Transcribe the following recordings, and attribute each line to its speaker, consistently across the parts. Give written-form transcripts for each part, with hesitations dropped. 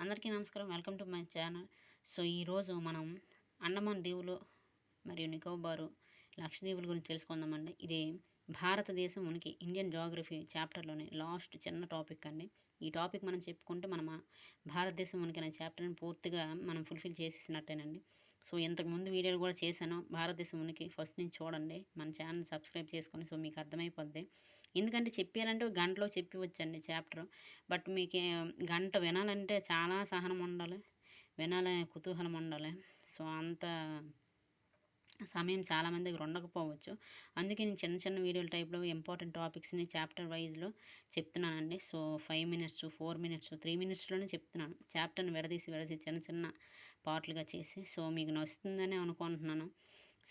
Speaker 1: అందరికీ నమస్కారం. Welcome to my channel. So ఈరోజు మనం అండమాన్ దీవులు మరియు నికోబారు లక్షద్వీపుల గురించి తెలుసుకుందామండి. ఇది భారతదేశం ఉనికి ఇండియన్ జియోగ్రఫీ చాప్టర్లోని లాస్ట్ చిన్న టాపిక్ అండి. ఈ టాపిక్ మనం చెప్పుకుంటే మన భారతదేశం ఉనికి అనే చాప్టర్ని పూర్తిగా మనం ఫుల్ఫిల్ చేసేసినట్టేనండి. సో ఇంతకుముందు వీడియోలు కూడా చేశాను. భారతదేశం ఉనికి ఫస్ట్ నుంచి చూడండి, మన ఛానల్ సబ్స్క్రైబ్ చేసుకొని. సో మీకు అర్థమైపోద్ది. ఎందుకంటే చెప్పాలంటే ఒక గంటలో చెప్పవచ్చండి చాప్టర్. బట్ మీకు గంట వినాలంటే చాలా సహనం ఉండాలి, వినాలనే కుతూహలం ఉండాలి. సో అంత సమయం చాలామంది దగ్గర ఉండకపోవచ్చు. అందుకే నేను చిన్న చిన్న వీడియోల టైప్లో ఇంపార్టెంట్ టాపిక్స్ని చాప్టర్ వైజ్లో చెప్తున్నానండి. సో 5 మినిట్స్, 4 మినిట్స్, 3 మినిట్స్లోనే చెప్తున్నాను. చాప్టర్ని విడదీసి చిన్న చిన్న పార్ట్లుగా చేసి. సో మీకు నచ్చుతుందని అనుకుంటున్నాను.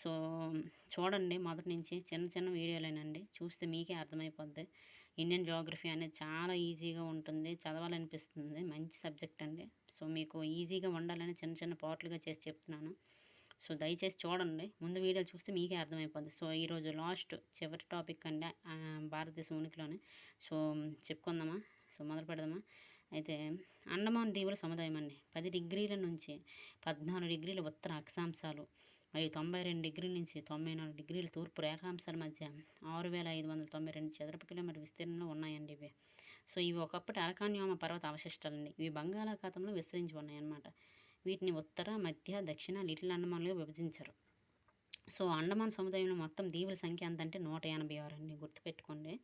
Speaker 1: సో చూడండి, మొదటి నుంచి చిన్న చిన్న వీడియోలేనండి, చూస్తే మీకే అర్థమైపోద్ది. ఇండియన్ జియోగ్రఫీ అనేది చాలా ఈజీగా ఉంటుంది, చదవాలనిపిస్తుంది. మంచి సబ్జెక్ట్ అండి. సో మీకు ఈజీగా ఉండాలని చిన్న చిన్న పార్ట్లుగా చేసి చెప్తున్నాను. సో దయచేసి చూడండి, ముందు వీడియో చూస్తే మీకే అర్థమైపోద్ది. సో ఈరోజు లాస్ట్ చివరి టాపిక్ అండి, భారతదేశం ఉనికిలోనే. సో చెప్పుకుందామా? సో మొదలు పెడదామా? అయితే అండమాన్ దీవుల సముదాయం అండి 10 డిగ్రీల నుంచి 14 డిగ్రీల ఉత్తర అక్షాంశాలు మరియు 92 డిగ్రీల నుంచి 94 డిగ్రీల తూర్పు రేఖాంశాల మధ్య 6592 చదరపు కిలోమీటర్ విస్తీర్ణంలో ఉన్నాయండి ఇవి. సో ఇవి ఒకప్పటి అరకాన్యోమ పర్వత అవశిష్టాలండి. ఇవి బంగాళాఖాతంలో విస్తరించి ఉన్నాయన్నమాట. వీటిని ఉత్తర, మధ్య, దక్షిణ లిటిల్ అండమాన్లుగా విభజించారు. సో అండమాన్ సముదాయంలో మొత్తం దీవుల సంఖ్య ఎంతంటే 186 అండి. గుర్తుపెట్టుకోండి,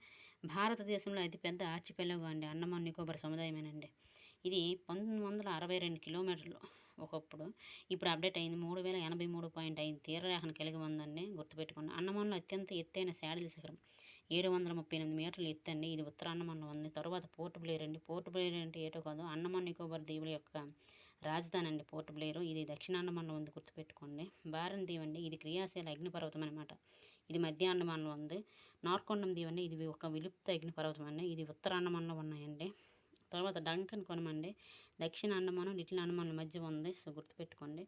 Speaker 1: భారతదేశంలో అతిపెద్ద ఆర్చిపెలాగో అండి అండమాన్ నికోబార్ సముదాయమేనండి. ఇది 1962 కిలోమీటర్లు ఒకప్పుడు. ఇప్పుడు అప్డేట్ అయింది 3083.5 తీరరేఖను కలిగి ఉందండి. గుర్తుపెట్టుకోండి, అండమాన్లో అత్యంత ఎత్తైన శాడిల్ శిఖరం 738 మీటర్ల ఎత్తు అండి. ఇది ఉత్తర అండమాన్లో ఉంది. తర్వాత పోర్ట్ బ్లేర్ అండి. పోర్ట్ బ్లేర్ అంటే ఏటో కాదు, అండమాన్ నికోబార్ దీవుల యొక్క రాజధాని అండి పోర్ట్ బ్లేరు. ఇది దక్షిణ అండమాన్లో ఉంది. గుర్తుపెట్టుకోండి, బారన్ దీవ్ అండి, ఇది క్రియాశీల అగ్నిపర్వతం అనమాట. ఇది మధ్య అండమాన్లో ఉంది. నార్కొండం దీవ్ అండి, ఇది ఒక విలుప్త అగ్నిపర్వతం అండి. ఇది ఉత్తర అండమాన్లో ఉన్నాయండి. తర్వాత డంకన్ కొనం అండి, దక్షిణ అండమాను లిటిల్ అండమాన్ మధ్య ఉంది. సో గుర్తుపెట్టుకోండి,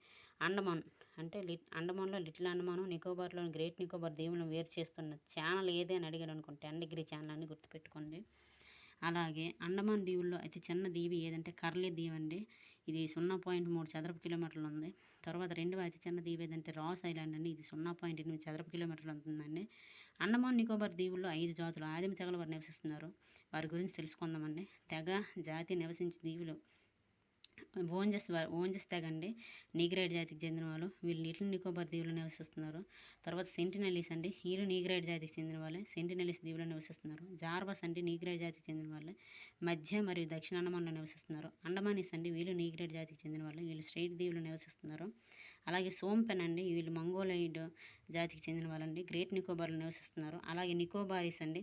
Speaker 1: అండమాన్ అంటే అండమాన్లో లిటిల్ అండమాను, నికోబార్లోని గ్రేట్ నికోబార్ దీవులను వేరు చేస్తున్న ఛానల్ ఏదే అని అడిగాడు అనుకోండి, 10 డిగ్రీ ఛానల్ అని గుర్తుపెట్టుకోండి. అలాగే అండమాన్ దీవుల్లో అతి చిన్న దీవి ఏదంటే కర్లీ దీవ్ అండి. ఇది 0.3 చదరపు కిలోమీటర్లు ఉంది. తర్వాత రెండవ అతి చిన్న దీవి ఏదంటే రాస్ ఐలాండ్ అండి. ఇది 0.8 చదరపు కిలోమీటర్లు ఉంటుందండి. అండమాన్ నికోబార్ దీవుల్లో 5 జాతులు ఆదిమ తెగల వారు నివసిస్తున్నారు. వారి గురించి తెలుసుకుందామండి. తెగ, జాతి, నివసించే దీవులు. ఓంజస్ తెగ అండి, నీగ్రైడ్ జాతికి చెందిన వాళ్ళు. వీళ్ళు లిటిల్ నికోబార్ దీవులు నివసిస్తున్నారు. తర్వాత సెంటినెలీస్ అండి, వీళ్ళు నీగ్రైడ్ జాతికి చెందిన వాళ్ళే, సెంటినెలీస్ దీవులు నివసిస్తున్నారు. జార్వాస్ అంటే నీగ్రైడ్ జాతికి చెందిన వాళ్ళే, మధ్య మరియు దక్షిణ అండమాన్లో నివసిస్తున్నారు. అండమానీస్ అండి, వీళ్ళు నీగ్రైడ్ జాతికి చెందిన వాళ్ళు, వీళ్ళు స్ట్రైట్ దీవులు నివసిస్తున్నారు. అలాగే సోంపెన్ అండి, వీళ్ళు మంగోలైడ్ జాతికి చెందిన వాళ్ళండి, గ్రేట్ నికోబార్లో నివసిస్తున్నారు. అలాగే నికోబారీస్ అండి,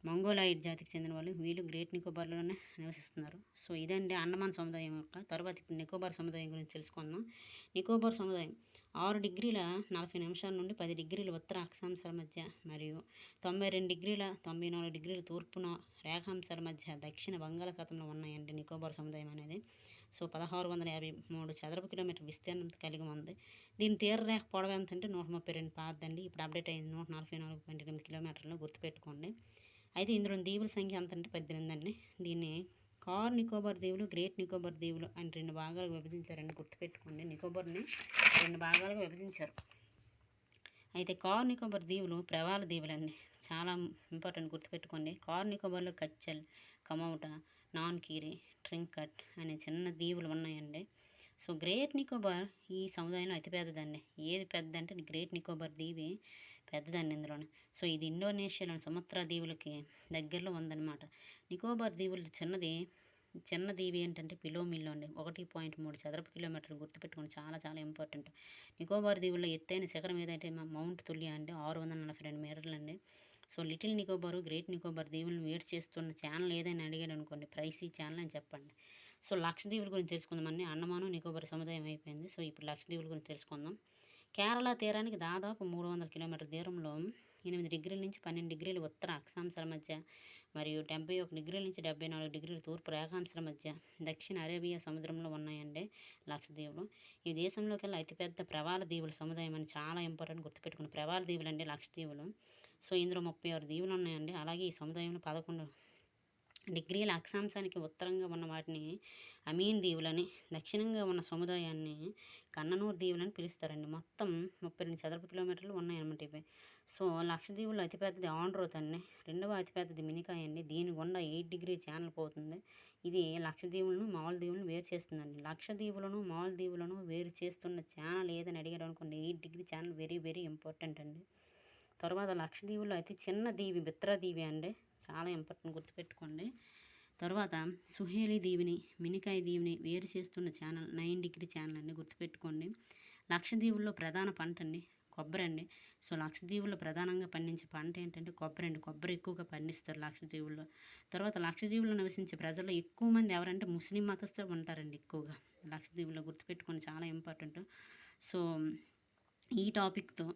Speaker 1: మంగోలాయిడ్ జాతికి చెందిన వాళ్ళు, వీళ్ళు గ్రేట్ నికోబార్లోనే నివసిస్తున్నారు. సో ఇదండి అండమాన్ సముదాయం యొక్క. తర్వాత ఇప్పుడు నికోబార్ సముదాయం గురించి తెలుసుకుందాం. నికోబార్ సముదాయం 6 డిగ్రీల 40 నిమిషాల నుండి 10 డిగ్రీల ఉత్తర అక్షాంశాల మధ్య మరియు 92 డిగ్రీల 94 డిగ్రీల తూర్పున రేఖాంశాల మధ్య దక్షిణ బంగాళాఖాతంలో ఉన్నాయండి నికోబార్ సముదాయం అనేది. సో 1653 చదరపు కిలోమీటర్ విస్తీర్ణం కలిగి ఉంది. దీని తీరరేఖ పొడవు ఎంత అంటే 132 పాదండి. ఇప్పుడు అప్డేట్ అయింది 144.8 కిలోమీటర్లు. గుర్తుపెట్టుకోండి. అయితే ఇందులో దీవుల సంఖ్య ఎంత అంటే 18 అండి. దీన్ని కార్ నికోబార్ దీవులు, గ్రేట్ నికోబార్ దీవులు అని 2 భాగాలుగా విభజించారండి. గుర్తుపెట్టుకోండి, నికోబార్ని 2 భాగాలుగా విభజించారు. అయితే కార్ నికోబార్ దీవులు ప్రవాల దీవులండి, చాలా ఇంపార్టెంట్. గుర్తుపెట్టుకోండి, కార్ నికోబార్లో కచ్చల్, కమౌటా, నాన్కీరి, ట్రింకట్ అనే చిన్న దీవులు ఉన్నాయండి. సో గ్రేట్ నికోబార్ ఈ సముదాయంలో అతి పెద్దదండి. ఏది పెద్ద అంటే గ్రేట్ నికోబార్ దీవి పెద్దదండి ఇందులోనే. సో ఇది ఇండోనేషియాలోని సుమత్రా దీవులకి దగ్గరలో ఉందన్నమాట. నికోబార్ దీవులు చిన్న దీవి ఏంటంటే పిలోమిల్లో అండి, 1.3 చదరపు కిలోమీటర్లు. గుర్తుపెట్టుకోండి, చాలా చాలా ఇంపార్టెంట్. నికోబార్ దీవుల్లో ఎత్తైన శిఖరం ఏదంటే మౌంట్ తులియా అండి, 642 మీటర్లు అండి. So little Nicobar, great Nicobar దీవులను వేరు చేస్తున్న ఛానల్ ఏదైనా అడిగాడు అనుకోండి, ప్రైసీ ఛానల్ అని చెప్పండి. సో లక్షద్వీపుల గురించి తెలుసుకుందామండి. అండమాను నికోబార్ సముదాయం అయిపోయింది. సో ఇప్పుడు లక్షద్వీపుల గురించి తెలుసుకుందాం. కేరళ తీరానికి దాదాపు 300 కిలోమీటర్ల దూరంలో 8 డిగ్రీల నుంచి 12 డిగ్రీల ఉత్తర అక్షాంశాల మధ్య మరియు 71 డిగ్రీల నుంచి 74 డిగ్రీల తూర్పు రేఖాంశాల మధ్య దక్షిణ అరేబియా సముద్రంలో ఉన్నాయండి లక్షద్వీపులు. ఈ దేశంలోకెల్లా అతిపెద్ద ప్రవాల దీవుల సముదాయం అని చాలా ఇంపార్టెంట్. గుర్తుపెట్టుకుని, ప్రవాల దీవులు అండి లక్షద్వీపులు. సో ఇందులో 36 దీవులు ఉన్నాయండి. అలాగే ఈ సముదాయంలో 11 డిగ్రీల అక్షాంశానికి ఉత్తరంగా ఉన్న వాటిని అమీన్ దీవులని, దక్షిణంగా ఉన్న సముదాయాన్ని కన్ననూరు దీవులని పిలుస్తారండి. మొత్తం 32 చదరపు కిలోమీటర్లు ఉన్నాయన్నమాట ఇవి. సో లక్షద్వీపులో అతిపెద్దది ఆండ్రోత్ అండి. రెండవ అతిపెద్దది మినికాయ్ అండి. దీని గుండా 8 డిగ్రీ ఛానల్ పోతుంది. ఇది లక్షద్వీపులను మాల్దీవులను వేరు చేస్తుందండి. లక్షద్వీపులను మాల్దీవులను వేరు చేస్తున్న ఛానల్ ఏదని అడిగారు అనుకోండి, 8 degree channel very very important అండి. తర్వాత లక్షద్వీపులో అతి చిన్న దీవి బిత్రా దీవి అండి, చాలా ఇంపార్టెంట్, గుర్తుపెట్టుకోండి. తర్వాత సుహేలి దీవిని మినికాయ్ దీవిని వేరు చేస్తున్న ఛానల్ 9 డిగ్రీ ఛానల్ అండి, గుర్తుపెట్టుకోండి. లక్షద్వీపుల్లో ప్రధాన పంట అండి కొబ్బరి అండి. సో లక్షద్వీపుల్లో ప్రధానంగా పండించే పంట ఏంటంటే కొబ్బరి అండి. కొబ్బరి ఎక్కువగా పండిస్తారు లక్షద్వీపుల్లో. తర్వాత లక్షద్వీపుల్లో నివసించే ప్రజల్లో ఎక్కువ మంది ఎవరంటే ముస్లిం మతస్థులు ఉంటారండి ఎక్కువగా లక్షద్వీపుల్లో, గుర్తుపెట్టుకోండి, చాలా ఇంపార్టెంట్. సో ఈ టాపిక్తో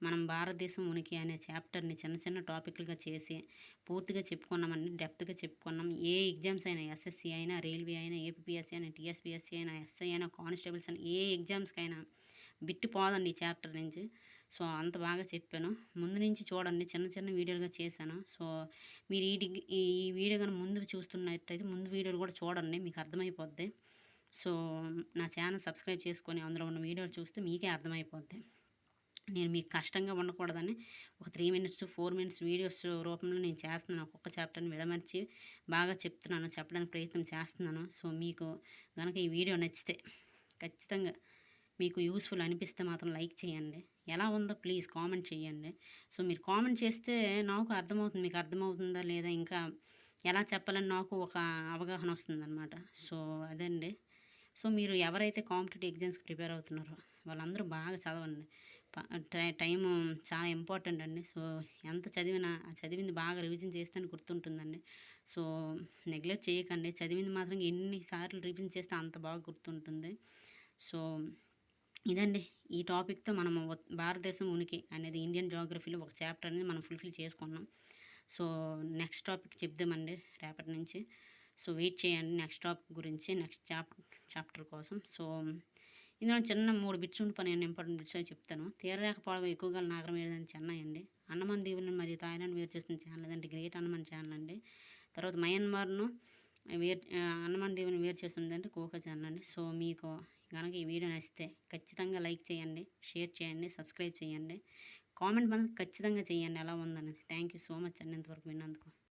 Speaker 1: మనం భారతదేశం ఉనికి అనే చాప్టర్ని చిన్న చిన్న టాపిక్లుగా చేసి పూర్తిగా చెప్పుకున్నామండి, డెప్త్గా చెప్పుకున్నాం. ఏ ఎగ్జామ్స్ అయినా, ఎస్ఎస్సి అయినా, రైల్వే అయినా, ఏపీఎస్సీ అయినా, టీఎస్పీఎస్సీ అయినా, ఎస్ఐ అయినా, కానిస్టేబుల్స్ అయినా, ఏ ఎగ్జామ్స్కైనా బిట్టు పోదండి ఈ చాప్టర్ నుంచి. సో అంత బాగా చెప్పాను. ముందు నుంచి చూడండి, చిన్న చిన్న వీడియోలుగా చేశాను. సో మీరు ఈ వీడియో కానీ ముందు చూస్తున్నట్టయితే ముందు వీడియోలు కూడా చూడండి, మీకు అర్థమైపోద్ది. సో నా ఛానల్ సబ్స్క్రైబ్ చేసుకొని అందులో ఉన్న వీడియోలు చూస్తే మీకే అర్థమైపోద్ది. నేను మీకు కష్టంగా ఉండకూడదని ఒక 3 మినిట్స్ 4 మినిట్స్ వీడియోస్ రూపంలో నేను చేస్తున్నాను. ఒక్కొక్క చాప్టర్ని విడమర్చి బాగా చెప్తున్నాను, చెప్పడానికి ప్రయత్నం చేస్తున్నాను. సో మీకు కనుక ఈ వీడియో నచ్చితే ఖచ్చితంగా మీకు యూస్ఫుల్ అనిపిస్తే మాత్రం లైక్ చేయండి. ఎలా ఉందో ప్లీజ్ కామెంట్ చేయండి. సో మీరు కామెంట్ చేస్తే నాకు అర్థమవుతుంది, మీకు అర్థమవుతుందా లేదా, ఇంకా ఎలా చెప్పాలని నాకు ఒక అవగాహన వస్తుందన్నమాట. సో అదండి. సో మీరు ఎవరైతే కాంపిటేటివ్ ఎగ్జామ్స్కి ప్రిపేర్ అవుతున్నారో వాళ్ళందరూ బాగా చదవండి. టైము చాలా ఇంపార్టెంట్ అండి. సో ఎంత చదివినా చదివింది బాగా రివిజన్ చేస్తేనే గుర్తుంటుందండి. సో నెగ్లెక్ట్ చేయకండి, చదివింది మాత్రం ఎన్నిసార్లు రివిజన్ చేస్తే అంత బాగా గుర్తుంటుంది. సో ఇదండి, ఈ టాపిక్తో మనము భారతదేశం ఉనికి అనేది ఇండియన్ జాగ్రఫీలో ఒక చాప్టర్ అనేది మనం ఫుల్ఫిల్ చేసుకున్నాం. సో నెక్స్ట్ టాపిక్ చెప్దామండి రేపటి నుంచి. సో వెయిట్ చేయండి నెక్స్ట్ టాపిక్ గురించి, నెక్స్ట్ చాప్టర్ కోసం. సో ఇందులో చిన్న 3 బిట్స్ ఉండిపోయి నేను ఇంపార్టెంట్ బిట్స్ అని చెప్తాను. తీరరేఖ పొడవు ఎక్కువగా నగరం ఏదంటే చెన్నై అండి. అండమాన్ దీవులను మరియు థాయిలాండ్ వేరు చేస్తున్న ఛానల్ ఏదంటే గ్రేట్ అండమాన్ ఛానల్ అండి. తర్వాత మయన్మార్ను అండమాన్ దీవుని వేరు చేస్తుందంటే కోకా ఛానల్ అండి. సో మీకు కనుక ఈ వీడియో నచ్చితే ఖచ్చితంగా లైక్ చేయండి, షేర్ చేయండి, సబ్స్క్రైబ్ చేయండి, కామెంట్ మాత్రం ఖచ్చితంగా చేయండి ఎలా ఉందని. థ్యాంక్ యూ సో మచ్ అండి ఇంతవరకు విన్నందుకు.